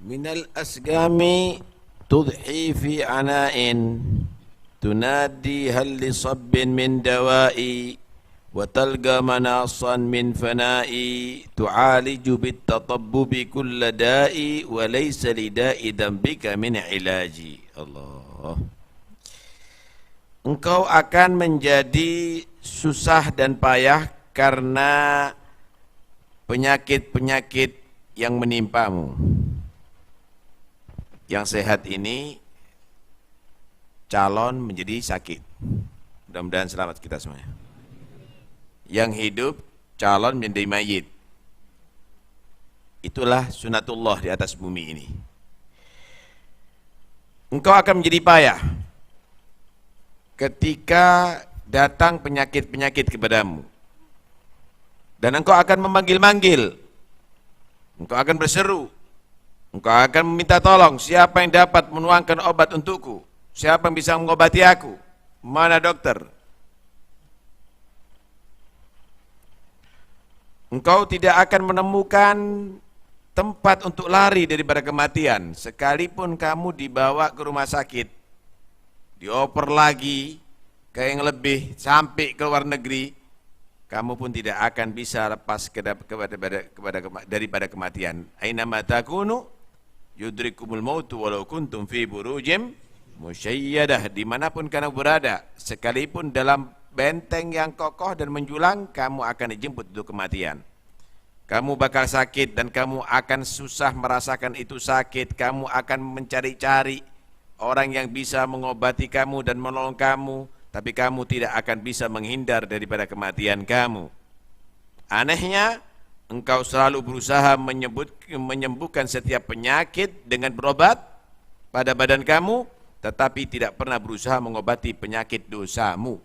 Minal asgami tudhi fi ana'in tunadi hal li sabbin min dawa'i wa talga manasan min fana'i tu'aliju bit tatabbubi kulla da'i wa laysa lida'i dambika min ilaji. Allah, engkau akan menjadi susah dan payah karena penyakit-penyakit yang menimpamu. Yang sehat ini calon menjadi sakit. Mudah-mudahan selamat kita semuanya. Yang hidup calon menjadi mayit. Itulah sunatullah di atas bumi ini. Engkau akan menjadi payah ketika datang penyakit-penyakit kepadamu. Dan engkau akan memanggil-manggil. Engkau akan berseru. Engkau akan meminta tolong, siapa yang dapat menuangkan obat untukku? Siapa yang bisa mengobati aku? Mana dokter? Engkau tidak akan menemukan tempat untuk lari daripada kematian. Sekalipun kamu dibawa ke rumah sakit, dioper lagi ke yang lebih, sampai ke luar negeri, kamu pun tidak akan bisa lepas daripada kematian. Aina ma takunu yudrikumul mautu walau kuntum fi burujim musyayyadah. Dimanapun kamu berada, sekalipun dalam benteng yang kokoh dan menjulang, kamu akan dijemput untuk kematian. Kamu bakal sakit dan kamu akan susah merasakan itu sakit. Kamu akan mencari-cari orang yang bisa mengobati kamu dan menolong kamu, tapi kamu tidak akan bisa menghindar daripada kematian kamu. Anehnya, engkau selalu berusaha menyembuhkan setiap penyakit dengan berobat pada badan kamu, tetapi tidak pernah berusaha mengobati penyakit dosamu.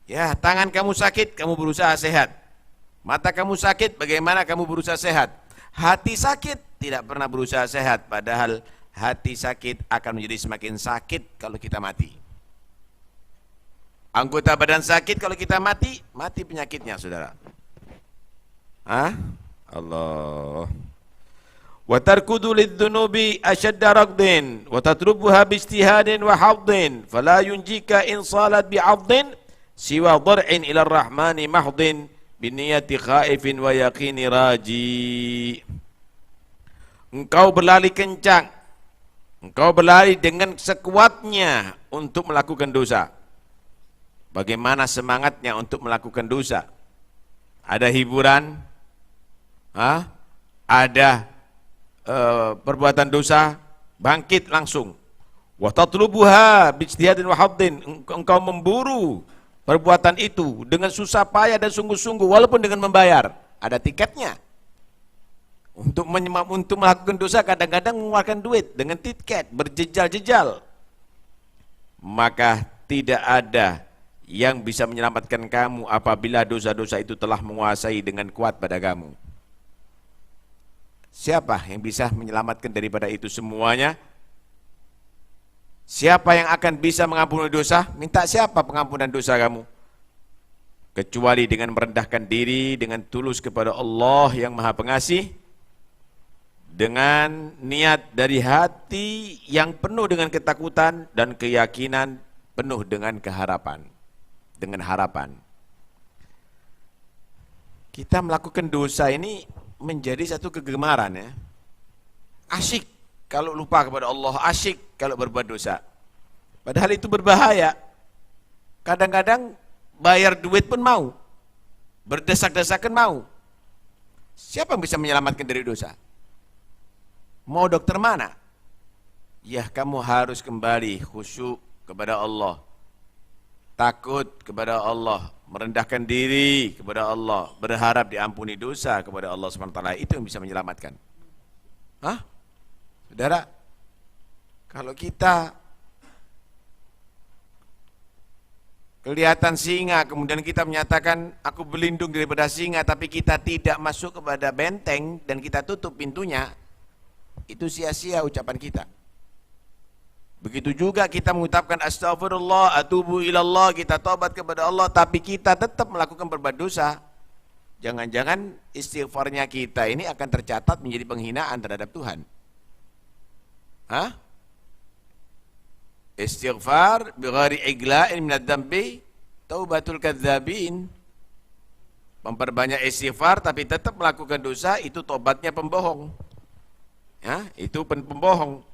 Ya, tangan kamu sakit, kamu berusaha sehat. Mata kamu sakit, bagaimana kamu berusaha sehat? Hati sakit, tidak pernah berusaha sehat, padahal hati sakit akan menjadi semakin sakit kalau kita mati. Anggota badan sakit kalau kita mati, mati penyakitnya, saudara. Allah. Wa tarkudu lidzunubi ashadda raqdin wa tatrubuha bijtihadin wa haddin fala yunjika in salat bi'adhin siwa dhar'in ila ar-rahmani mahdin biniyati khaifin wa yaqini raji. Engkau berlari kencang, engkau berlari dengan sekuatnya untuk melakukan dosa. Bagaimana semangatnya untuk melakukan dosa? Ada hiburan, ada perbuatan dosa, bangkit langsung. Wa tatlubuha bijtihadin wa haddin, engkau memburu perbuatan itu dengan susah payah dan sungguh-sungguh, walaupun dengan membayar. Ada tiketnya. Untuk melakukan dosa kadang-kadang mengeluarkan duit dengan tiket berjejal-jejal. Maka tidak ada yang bisa menyelamatkan kamu apabila dosa-dosa itu telah menguasai dengan kuat pada kamu. Siapa yang bisa menyelamatkan daripada itu semuanya? Siapa yang akan bisa mengampuni dosa? Minta siapa pengampunan dosa kamu? Kecuali dengan merendahkan diri dengan tulus kepada Allah yang Maha Pengasih, dengan niat dari hati yang penuh dengan ketakutan dan keyakinan, penuh dengan keharapan, dengan harapan. Kita melakukan dosa ini menjadi satu kegemaran, ya. Asyik kalau lupa kepada Allah, asyik kalau berbuat dosa. Padahal itu berbahaya. Kadang-kadang bayar duit pun mau, berdesak-desakan mau. Siapa yang bisa menyelamatkan dari dosa? Mau dokter mana? Ya, kamu harus kembali khusyuk kepada Allah, takut kepada Allah, merendahkan diri kepada Allah, berharap diampuni dosa kepada Allah SWT. Itu yang bisa menyelamatkan. Saudara, kalau kita kelihatan singa, kemudian kita menyatakan aku berlindung daripada singa, tapi kita tidak masuk kepada benteng dan kita tutup pintunya, itu sia-sia ucapan kita. Begitu juga kita mengucapkan astagfirullah, atubu ilallah, kita tobat kepada Allah, tapi kita tetap melakukan berbuat dosa. Jangan-jangan istighfarnya kita ini akan tercatat menjadi penghinaan terhadap Tuhan. Hah? Istighfar bighairi igla'in minadz dzambi taubatul kadzdzabin. Memperbanyak istighfar tapi tetap melakukan dosa, itu tobatnya pembohong. Ya, itu pembohong.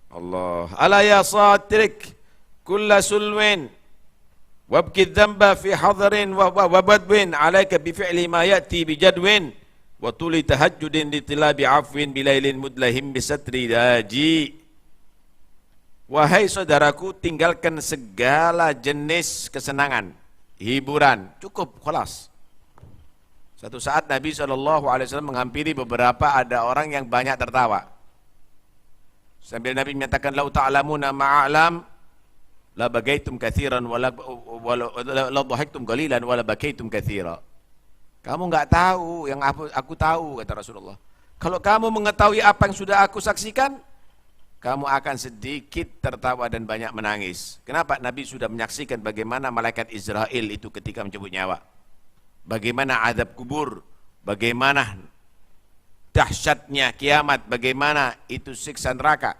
Allah, ala ya satrik kulla sulwin wabki dzamba fi hadrin wa badwin alaika bi fi'li ma ya'ti bi jadwin wa tuli tahajjudin li tilabi afwin bilailin mudlahim bi satri daji. Wahai saudaraku, tinggalkan segala jenis kesenangan, hiburan, cukup, khalas. Satu saat Nabi SAW menghampiri beberapa, ada orang yang banyak tertawa. Sambil Nabi menyatakan, lau ta'lamuna ma'alam la bagaitum kathiran wala dhahiktum qalilan wala bakaitum kathira. Kamu enggak tahu yang aku tahu, kata Rasulullah. Kalau kamu mengetahui apa yang sudah aku saksikan, kamu akan sedikit tertawa dan banyak menangis. Kenapa? Nabi sudah menyaksikan bagaimana malaikat Israel itu ketika mencabut nyawa. Bagaimana azab kubur, bagaimana dahsyatnya kiamat, bagaimana itu siksa neraka.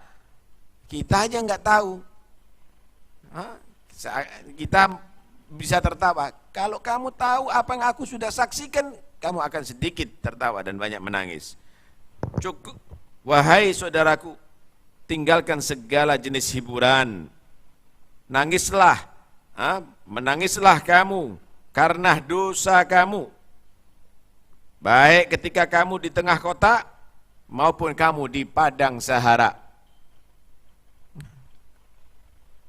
Kita aja nggak tahu. Kita bisa tertawa. Kalau kamu tahu apa yang aku sudah saksikan, kamu akan sedikit tertawa dan banyak menangis. Cukup, wahai saudaraku, tinggalkan segala jenis hiburan. Nangislah, menangislah kamu karena dosa kamu. Baik ketika kamu di tengah kota maupun kamu di padang Sahara.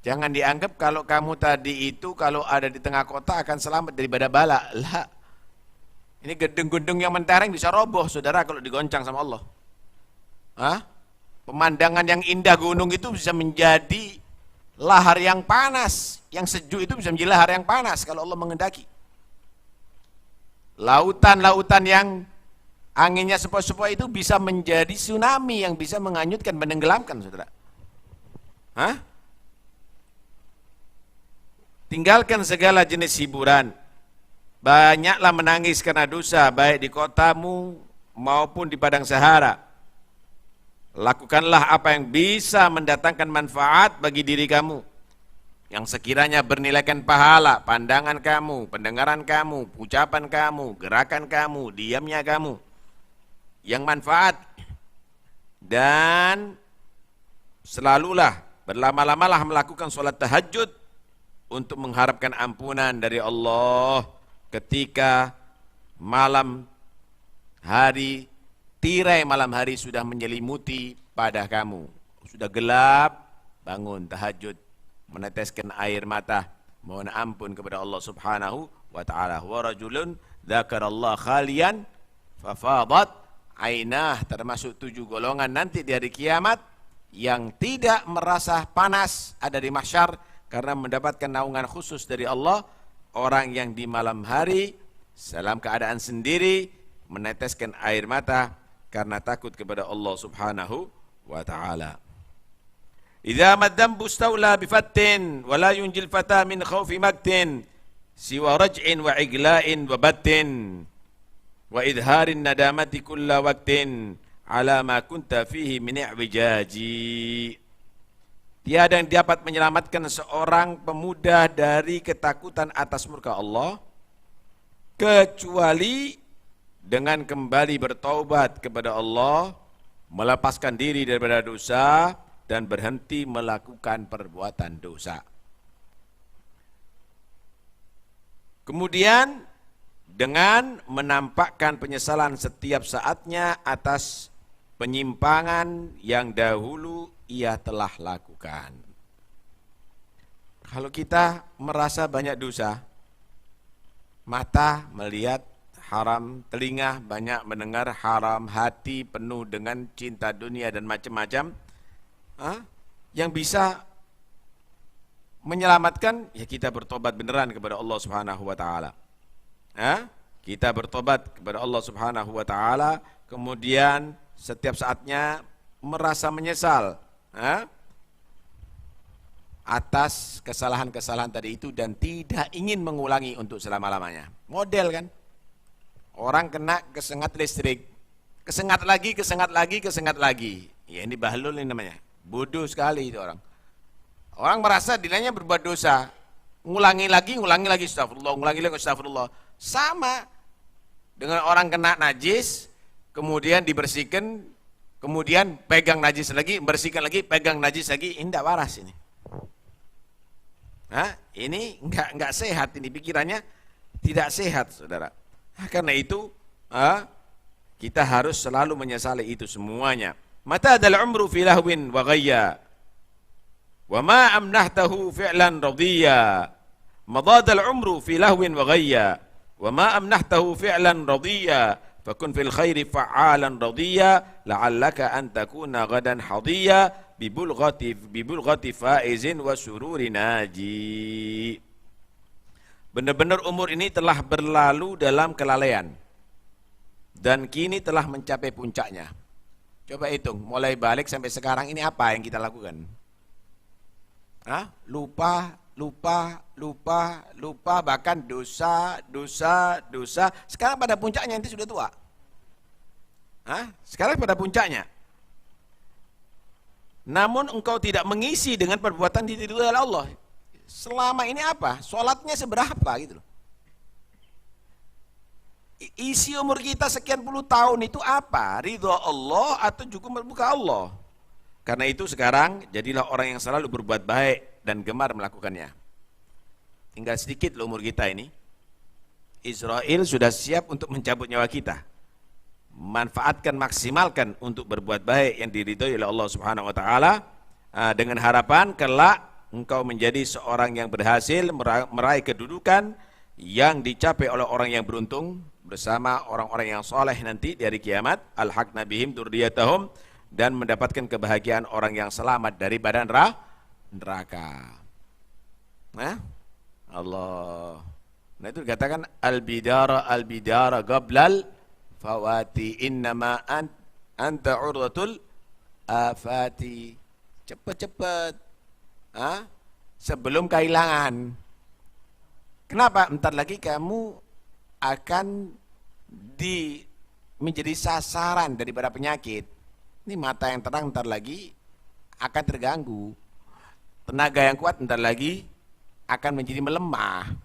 Jangan dianggap kalau kamu tadi itu kalau ada di tengah kota akan selamat daripada bala. Lah. Ini gedung-gedung yang mentereng bisa roboh, saudara, kalau digoncang sama Allah. Pemandangan yang indah gunung itu bisa menjadi lahar yang panas, yang sejuk itu bisa menjadi lahar yang panas kalau Allah mengendaki. Lautan-lautan yang anginnya sepoi-sepoi itu bisa menjadi tsunami yang bisa menghanyutkan, menenggelamkan, saudara. Tinggalkan segala jenis hiburan. Banyaklah menangis karena dosa, baik di kotamu maupun di padang Sahara. Lakukanlah apa yang bisa mendatangkan manfaat bagi diri kamu, yang sekiranya bernilaikan pahala, pandangan kamu, pendengaran kamu, ucapan kamu, gerakan kamu, diamnya kamu, yang manfaat. Dan selalulah berlama-lamalah melakukan sholat tahajud untuk mengharapkan ampunan dari Allah ketika malam hari, tirai malam hari sudah menyelimuti pada kamu, sudah gelap, bangun tahajud, meneteskan air mata, mohon ampun kepada Allah Subhanahu wa ta'ala. Wa rajulun dzakarallah khalian fafadat ainah, termasuk 7 golongan nanti di hari kiamat yang tidak merasa panas ada di mahsyar karena mendapatkan naungan khusus dari Allah. Orang yang di malam hari dalam keadaan sendiri meneteskan air mata karena takut kepada Allah Subhanahu wa ta'ala. Idza madzambu stawla bifattin wa la yunjil fata min khaufi maktin siwa raj'in wa igla'in wa battin wa idharin nadamati kulla waqtin ala ma kunta fihi min i'wijaji. Tiada yang dapat menyelamatkan seorang pemuda dari ketakutan atas murka Allah kecuali dengan kembali bertaubat kepada Allah, melepaskan diri daripada dosa dan berhenti melakukan perbuatan dosa. Kemudian dengan menampakkan penyesalan setiap saatnya atas penyimpangan yang dahulu ia telah lakukan. Kalau kita merasa banyak dosa, mata melihat haram, telinga banyak mendengar haram, hati penuh dengan cinta dunia dan macam-macam, yang bisa menyelamatkan, ya kita bertobat beneran kepada Allah Subhanahu wa ta'ala. Kita bertobat kepada Allah Subhanahu wa ta'ala, kemudian setiap saatnya merasa menyesal atas kesalahan-kesalahan tadi itu dan tidak ingin mengulangi untuk selama-lamanya. Model kan. Orang kena kesengat listrik. Kesengat lagi, kesengat lagi, kesengat lagi. Ya ini bahlul ini namanya. Bodoh sekali itu orang. Orang merasa dirinya berbuat dosa. Ngulangi lagi, astagfirullah, ngulangi lagi, astagfirullah. Sama dengan orang kena najis, kemudian dibersihkan, kemudian pegang najis lagi, bersihkan lagi, pegang najis lagi. Ini tidak waras ini. Nah, ini enggak sehat, ini pikirannya tidak sehat, saudara. Karena itu kita harus selalu menyesali itu semuanya. Mata adalah umru fi lahwin wa ghayya wa ma amnahtahu fi'lan radiyya. Madadal umru fi lahwin wa ghayya wa ma amnahtahu fi'lan radiyya fakun fil khairi fa'alan radiyya la'allaka an takuna ghadan hadiyya bibulghati faizin wa sururi naji. Benar-benar umur ini telah berlalu dalam kelalaian dan kini telah mencapai puncaknya. Coba hitung, mulai balik sampai sekarang ini apa yang kita lakukan? Lupa, bahkan dosa. Sekarang pada puncaknya nanti sudah tua. Sekarang pada puncaknya. Namun engkau tidak mengisi dengan perbuatan diridhoi oleh Allah. Selama ini apa? Sholatnya seberapa gitu loh. Isi umur kita sekian puluh tahun itu apa? Ridho Allah atau juga berbuka Allah? Karena itu sekarang jadilah orang yang selalu berbuat baik dan gemar melakukannya. Tinggal sedikit loh umur kita ini. Israel sudah siap untuk mencabut nyawa kita. Manfaatkan, maksimalkan untuk berbuat baik yang diridhoi oleh Allah Subhanahu wa taala dengan harapan kelak engkau menjadi seorang yang berhasil meraih kedudukan yang dicapai oleh orang yang beruntung bersama orang-orang yang soleh nanti di hari kiamat, alhaqna bihim dzurriyyatahum, dan mendapatkan kebahagiaan orang yang selamat dari badan neraka. Allah. Nah itu dikatakan al-bidara qablal fawati innama anta urdatul afati. Cepat-cepat. Sebelum kehilangan. Kenapa? Entar lagi kamu akan menjadi sasaran daripada penyakit. Ini mata yang terang entar lagi akan terganggu. Tenaga yang kuat entar lagi akan menjadi melemah.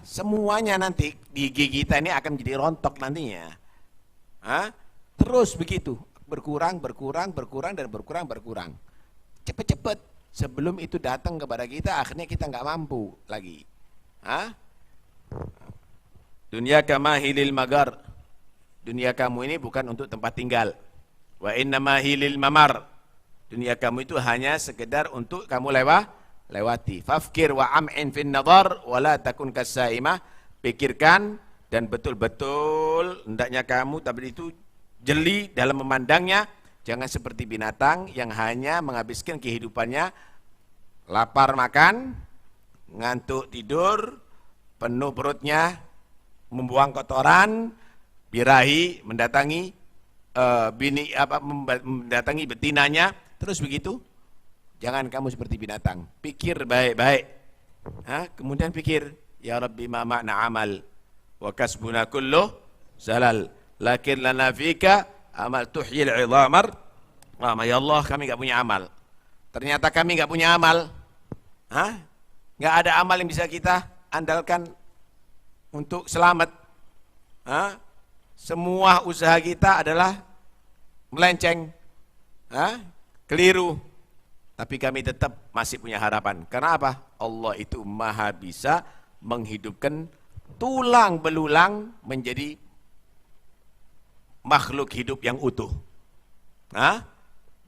Semuanya nanti di gigi kita ini akan menjadi rontok nantinya. Terus begitu, berkurang. Cepat-cepat sebelum itu datang kepada kita, akhirnya kita nggak mampu lagi. Dunia kama hilil magar. Dunia kamu ini bukan untuk tempat tinggal. Wa innama hilil mamar. Dunia kamu itu hanya sekedar untuk kamu lewati. Fafkir wa am'in fin nadhar wa la takun kasaimah. Pikirkan dan betul-betul hendaknya kamu tapi itu jeli dalam memandangnya. Jangan seperti binatang yang hanya menghabiskan kehidupannya lapar makan, ngantuk tidur, penuh perutnya, membuang kotoran, birahi mendatangi mendatangi betinanya, terus begitu. Jangan kamu seperti binatang. Pikir baik-baik. Kemudian pikir, ya Rabbi ma ma'na amal wa kasbuna kulluh zalal lakin lana fika amal tuhyil 'idhamar. Ya Allah, kami enggak punya amal. Ternyata kami enggak punya amal. Enggak ada amal yang bisa kita andalkan untuk selamat. Semua usaha kita adalah melenceng, keliru. Tapi kami tetap masih punya harapan. Karena apa? Allah itu maha bisa menghidupkan tulang belulang menjadi makhluk hidup yang utuh.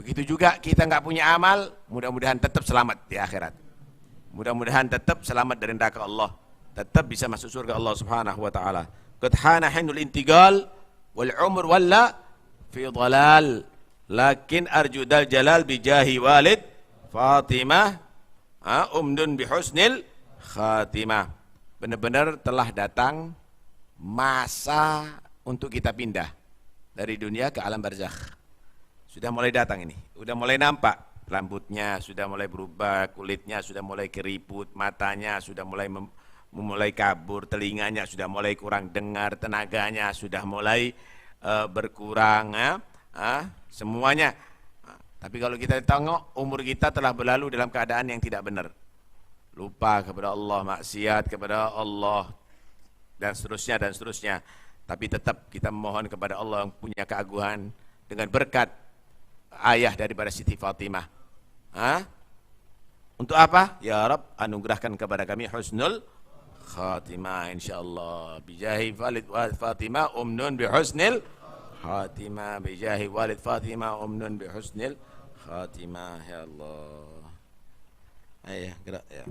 Begitu juga kita nggak punya amal, mudah-mudahan tetap selamat di akhirat. Mudah-mudahan tetap selamat dari neraka Allah, tetap bisa masuk surga Allah Subhanahu wa taala. Qad hana hinul intiqal wal umr walla fi dhalal lakin arju dal jalal bi jahi walid Fatimah umdun bi husnil khatimah. Benar-benar telah datang masa untuk kita pindah dari dunia ke alam barzakh. Sudah mulai datang ini, sudah mulai nampak rambutnya, sudah mulai berubah, kulitnya sudah mulai keriput, matanya sudah mulai mulai kabur, telinganya sudah mulai kurang dengar, tenaganya sudah mulai berkurang, semuanya. Tapi kalau kita tengok, umur kita telah berlalu dalam keadaan yang tidak benar. Lupa kepada Allah, maksiat kepada Allah, dan seterusnya dan seterusnya. Tapi tetap kita memohon kepada Allah yang punya keagungan dengan berkat ayah daripada Siti Fatimah. Untuk apa? Ya Rabb, anugerahkan kepada kami husnul khatimah insyaallah. Bijahi walid Fatimah umnun bihusnil khatimah. Bijahi walid Fatimah umnun bihusnil khatimah. Ya Allah. Ayo gerak ya.